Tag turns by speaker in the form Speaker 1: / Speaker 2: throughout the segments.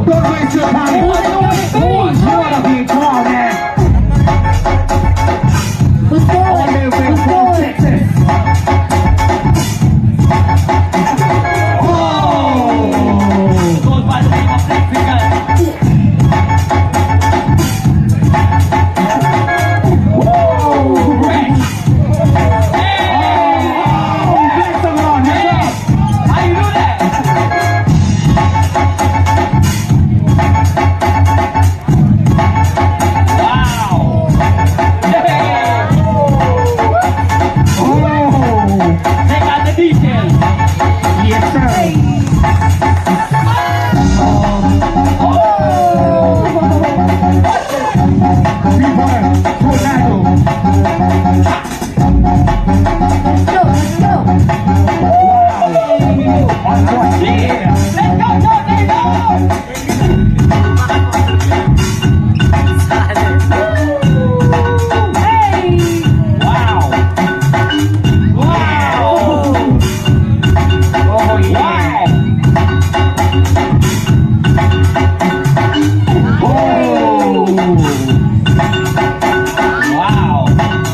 Speaker 1: Don't waste your time. You wanna be calm, man.
Speaker 2: Who's
Speaker 1: All
Speaker 2: going?
Speaker 1: the way
Speaker 2: Who's
Speaker 1: from
Speaker 2: going?
Speaker 1: Texas. Oh!
Speaker 3: Goes by the name of Flexagon.
Speaker 2: Let's go, let's go.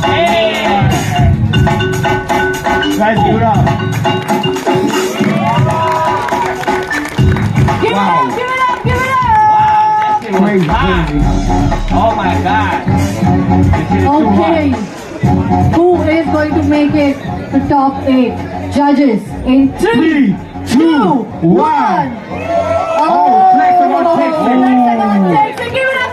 Speaker 2: Hey!
Speaker 1: Guys, give it up.
Speaker 2: Give
Speaker 1: Wow.
Speaker 2: it up, give it up, give it up!
Speaker 1: Crazy, crazy.
Speaker 3: Oh my God.
Speaker 1: This is too
Speaker 2: Okay.
Speaker 1: hot.
Speaker 2: Who is going to make it to top 8? Judges in 3,
Speaker 1: 3, 2, 1.
Speaker 2: Oh,
Speaker 1: Flexagon takes it.
Speaker 2: Flexagon takes